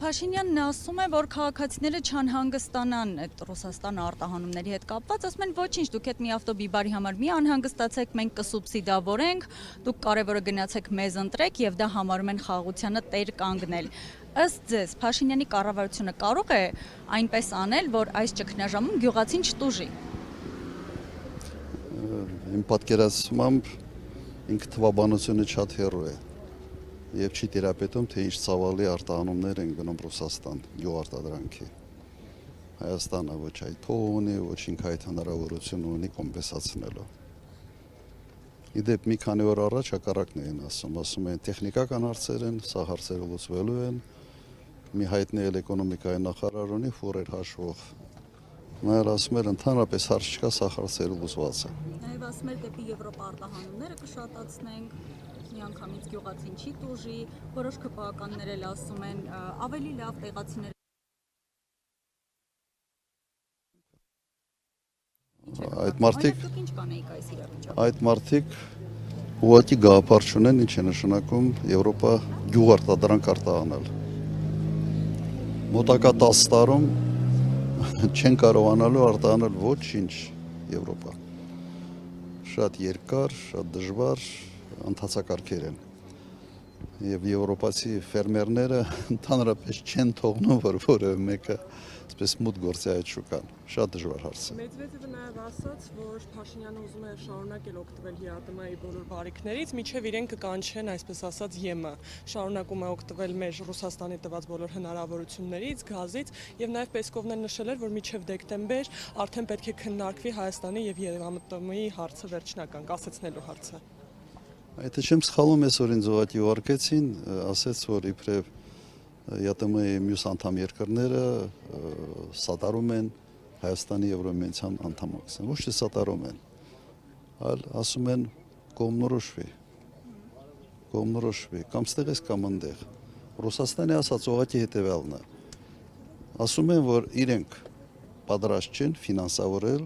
Փաշինյանն ասում է, որ քաղաքացիները չանհանգստանան այդ Ռուսաստան արտահանումների հետ կապված, ասում են ոչինչ, դուք այդ մի ավտոբիբարի համար մի անհանգստացեք, մենք կսուբսիդավորենք, դուք կարևորը գնացեք մեզ ընտրեք եւ դա համարում են խաղաղությանը տեր կանգնել։ Ըստ ձեզ, Փաշինյանի կառավարությունը կարող է այնպես անել, որ այս ճգնաժամում գյուղացին չտուժի։ Իմ պատկերացմամբ ինքը թվաբանությունը շատ հեռու է եւ չի տիրապետում, թե ինչ ցավալի արտահանումներ են գնում Ռուսաստան գյուղարտադրանքի։ Հայաստանը ոչ այդ փող ունի, ոչ ինքը այդ հնարավորություն ունի կոմպենսացնելու։ Իդեպ մի քանի օր առաջ հակառակն էին ասում են տեխնիկական հարցեր են, սա հարցերը լուծվելու են։ Մի հայտնի էկոնոմիկայի նախարար ունի ֆուրեր հաշվող։ Նա ասում էր ընդհանրապես հարց չկա, սա հարցերը լուծված է։ Նաև ասում էր դեպի Եվրոպա արտահանումները կշատացնենք, միանգամից գյուղացին չի տուժի, որոշ քպականներ էլ ասում են ավելի լավ տեղացիներ։ Այդ մարդիկ ուղղակի գաղափար չունեն, ինչ է նշանակում Եվրոպա գյուղարտադրանք արտահանել։ Մոտակա 10 տարում չեն կարողանալու արտահանել ոչինչ Եվրոպա։ Շատ երկար, շատ դժվար ընթացակարգեր են։ Եվ եվրոպացի ֆերմերները ընդհանրապես չեն թողնում, որ որևէ մեկը այսպես մուտք գործի այդ շուկան։ Շատ դժվար հարց է։ Մեդվեդևը նաև ասաց, որ Փաշինյանը ուզում է շարունակել օգտվել ՀԱՏՄ-ի բոլոր բարիքներից, մինչև իրեն կկանչեն, այսպես ասած, ԵՄ։ Շարունակում է օգտվել մեր Ռուսաստանի տված բոլոր հնարավորություններից, գազից, եւ նաև Պեսկովն էլ նշել էր, որ մինչև դեկտեմբեր արդեն պետք է քննարկվի Հայաստանի եւ ՀԱՏՄ-ի հարցը վերջնական կասեցնելու հարցը։ Եթե չեմ սխալվում, այսօր ինձ ուղղակի ուղարկեցին, ասեց, որ իբրև ՀԱՏՄ-ի մյուս անդամ երկրները սատարում են Հայաստանի Եվրոմիության անդամակցին, ոչ թե սատարում են, այլ ասում են կողմնորոշվի, կամ ստեղես կամ ընդեղ։ Ռուսաստանի ասած ուղղակի հետևյալն է, ասում են, որ իրենք պատրաստ չեն ֆինանսավորել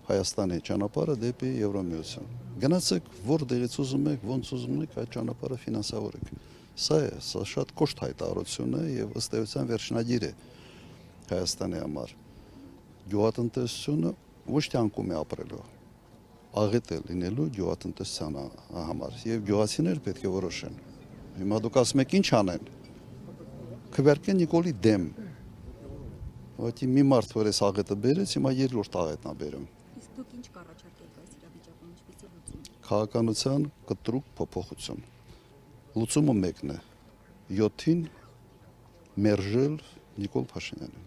Հայաստանի ճանապարհը դեպի Եվրոմիություն։ Գնացեք որտեղից ուզում եք, ոնց ուզում եք այդ ճանապարհը ֆինանսավորեք։ Սա շատ կոշտ հայտարարություն է եւ ըստ էության վերջնագիր է Հայաստանի համար։ Գյուղատնտեսությունը ոչ թե անկում է ապրելու, աղետ է լինելու գյուղատնտեսության համար եւ գյուղացիներ պետք է որոշեն։ Հիմա դուք ասում եք ինչ անեն։ Քվերկեն Նիկոլի դեմ։ Ոդի մի մարդ որ էս աղետը բերեց, հիմա երկրորդ աղետն է բերում։ Իսկ դուք ինչ կառաջարկեք այս իրավիճակում, ինչպեսի լուծում։ Քաղաքականության կտրուկ փոփոխություն։ Լուծումը մեկն է 7-ին մերժել Նիկոլ Փաշինյանին։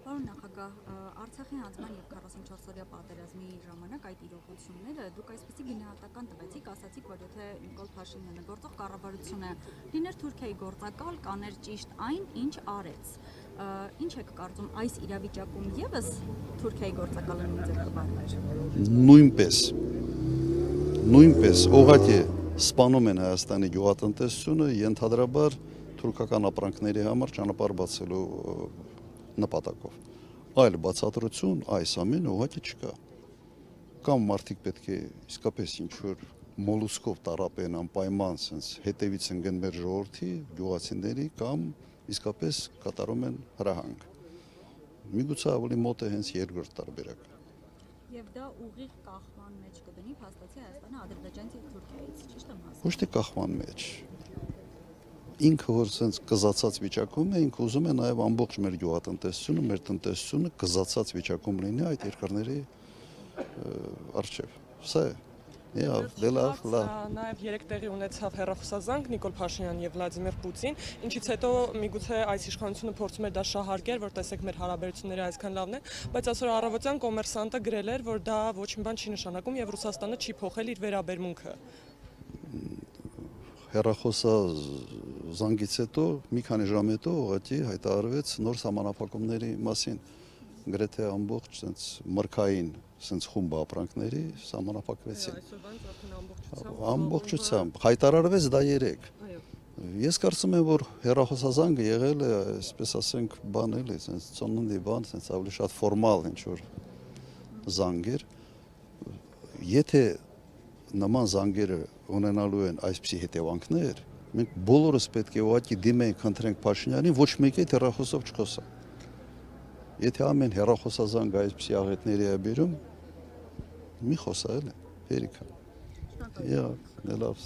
Պարոն նախագահ, Արցախի հանձնման եւ 44-օրյա պատերազմի ժամանակ այդ իրողությունները դուք այսպեսի գնահատական տվեցիք, ասացիք, որ եթե Նիկոլ Փաշինյանը գործող կառավարությունը լիներ Թուրքիայի գործակալ, կաներ ճիշտ այն, ինչ արեց։ Ինչ եք կարծում, այս իրավիճակում եւս Թուրքիայի գործակալը նույն ձև կբարներ։ Նույնպես ուղղակի սպանում են Հայաստանի գյուղատնտեսությունը, ենթադրաբար թուրքական ապրանքների համար ճանապարհ բացելու նպատակով։ Այլ բացատրություն այս ամենը ուղղակի չկա։ Կամ մարդիկ պետք է իսկապես ինչ-որ մոլուսկով տարապեն անպայման, sense հետևից ընկեն մեր ժողովրդի, գյուղացիների, կամ իսկապես կատարում են հրահանգ։ Միգուցե ավելի մոտ է հենց երկրորդ տարբերակը։ Եվ դա ուղիղ կախման մեջ կդնի փաստացի Հայաստանը Ադրբեջանից եւ Թուրքիայից, ճիշտ եմ հասկանում։ Ոչ թե կախման մեջ։ Ինքը որ sense կզացած վիճակում է, ինքը ուզում է նաև ամբողջ մեր գյուղատնտեսությունը, մեր տնտեսությունը կզացած վիճակում լինի այդ երկրների առջև։ Սա է։ Լավ։ Նաև երեք տեղի ունեցավ հեռախոսազանգ Նիկոլ Փաշինյան եւ Վլադիմիր Պուտին, ինչից հետո միգուցե այս իշխանությունը փորձում էր դա շահարկել, որ տեսեք մեր հարաբերությունները այսքան լավն են, բայց այսօր առավոտյան կոմերսանտը գրել էր, որ դա ոչ մի բան չի նշանակում եւ Ռուսաստանը չի փոխել իր վերաբերմունքը։ Հեռախոսազանգից հետո մի քանի ժամ հետո ուղղակի հայտարարվեց նոր սահմանափակումների մասին։ Գրեթե ամբողջ sense մրգային sense խումբ ապրանքների սահմանափակվեցին։ Ամբողջությամբ հայտարարվեց դա 3։ Ես կարծում եմ, որ հեռախոսազանգը եղել է, այսպես ասենք, բան էլի, sense ծննդի բան, sense ավելի շատ ֆորմալ ինչ որ զանգեր։ Եթե նման զանգերը ունենալու են այսպիսի հետևանքներ, Մենք բոլորս պետք է ուղղակի դիմենք, խնդրենք Փաշինյանին, ոչ մեկի հետ հեռախոսով չխոսա։ Եթե ամեն հեռախոսազանգ այսպիսի աղետների է բերում, մի խոսա էլի, հերիքա։ Լավ։